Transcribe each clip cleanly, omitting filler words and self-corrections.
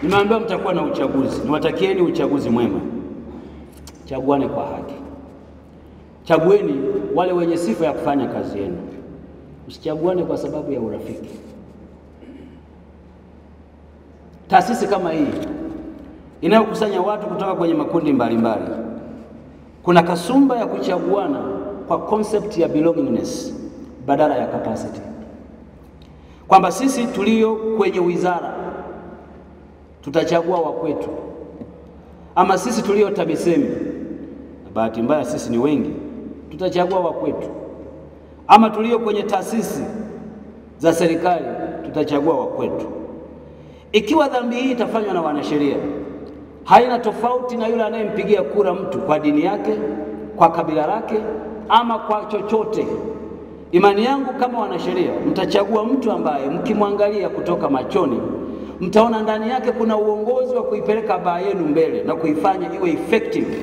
Nimeambiwa mtakuwa na uchaguzi. Niwatakieni uchaguzi mwema. Chaguane kwa haki. Chagueni wale wenye sifa ya kufanya kazi yenu. Msichaguane kwa sababu ya urafiki. Taasisi kama hii inayokusanya watu kutoka kwenye makundi mbalimbali, kuna kasumba ya kuchaguana kwa concept ya belongingness badala ya capacity, kwamba sisi tulio kwenye wizara tutachagua wa kwetu, ama sisi tulio TAMISEMI, na bahati mbaya sisi ni wengi, tutachagua wa kwetu, ama tulio kwenye taasisi za serikali tutachagua wa kwetu. Ikiwa dhambi hii itafanywa na wanasheria, haina tofauti na yule anayempigia kura mtu kwa dini yake, kwa kabila lake, ama kwa chochote. Imani yangu kama wanasheria, mtachagua mtu ambaye mkimwangalia kutoka machoni mtaona ndani yake kuna uongozi wa kuipeleka baa yenu mbele na kuifanya iwe effective,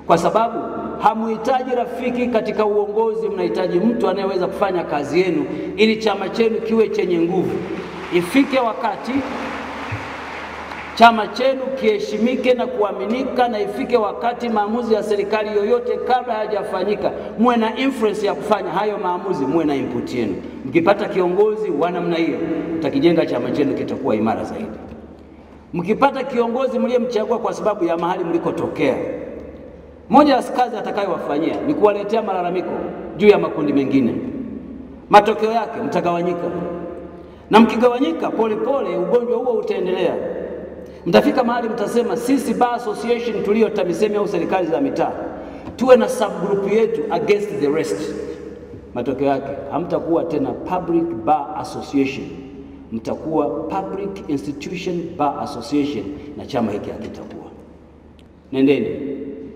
kwa sababu hamuhitaji rafiki katika uongozi, mnahitaji mtu anayeweza kufanya kazi yenu ili chama chenu kiwe chenye nguvu. Ifike wakati chama chenu kiheshimike na kuaminika, na ifike wakati maamuzi ya serikali yoyote kabla hajafanyika muwe na influence ya kufanya hayo maamuzi, muwe na input yenu. Mkipata kiongozi wa namna hiyo, mtakijenga chama chenu kitakuwa imara zaidi. Mkipata kiongozi mliyemchagua kwa sababu ya mahali mlikotokea, moja ya kazi atakayowafanyia ni kuwaletea malalamiko juu ya makundi mengine. Matokeo yake mtagawanyika, na mkigawanyika polepole ugonjwa huo utaendelea. Mtafika mahali mtasema sisi bar association tulio TAMISEMI au serikali za mitaa tuwe na subgroup yetu against the rest. Matokeo yake hamtakuwa tena public bar association, mtakuwa public institution bar association, na chama hiki hakitakuwa. Nendeni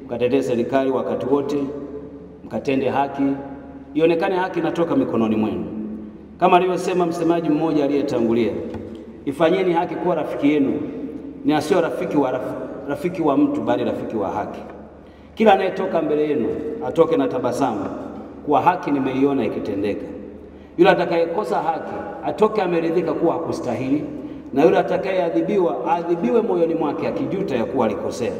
mkatetee serikali wakati wote, mkatende haki, ionekane haki inatoka mikononi mwenu. Kama alivyosema msemaji mmoja aliyetangulia, ifanyeni haki kuwa rafiki yenu, ni asio rafiki wa mtu bali rafiki wa haki. Kila anayetoka mbele yenu atoke na tabasamu kuwa haki nimeiona ikitendeka. Yule atakayekosa haki atoke ameridhika kuwa hakustahili, na yule atakayeadhibiwa adhibiwe moyoni mwake akijuta ya kuwa alikosea.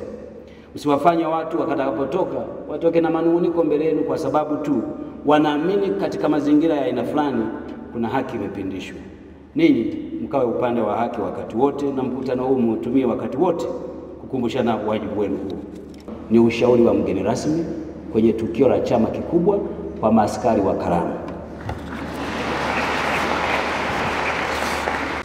Usiwafanye watu wakatakapotoka watoke na manunguniko mbele yenu kwa sababu tu wanaamini katika mazingira ya aina fulani kuna haki imepindishwa. Ninyi mkawe upande wa haki wakati wote, na mkutano huu muutumie wakati wote kukumbushana wajibu wenu huu. Ni ushauri wa mgeni rasmi kwenye tukio la chama kikubwa kwa maaskari wa Karamu.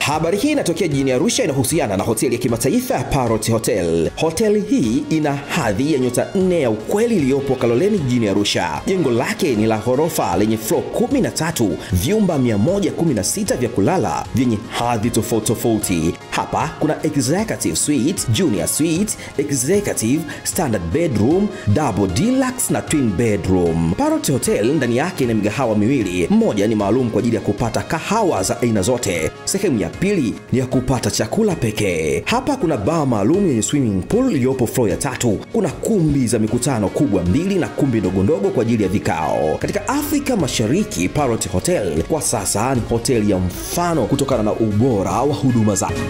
Habari hii inatokea jijini Arusha, inahusiana na hoteli ya kimataifa ya Parrot Hotel. Hoteli hii ina hadhi ya nyota 4 ya ukweli iliyopo Kaloleni jijini Arusha. Jengo lake ni la ghorofa lenye floor 13, vyumba 116 vya kulala vyenye hadhi tofauti tofauti. Hapa kuna executive suite, junior suite, executive, standard bedroom, double deluxe na twin bedroom. Parrot Hotel ndani yake ina migahawa miwili. Mmoja ni maalum kwa ajili ya kupata kahawa za aina zote. Sehemu ya pili ni ya kupata chakula pekee. Hapa kuna bar maalum yenye swimming pool iliyopo floor ya 3. Kuna kumbi za mikutano kubwa 2 na kumbi ndogo ndogo kwa ajili ya vikao. Katika Afrika Mashariki, Parrot Hotel kwa sasa ni hoteli ya mfano kutokana na ubora wa huduma zake.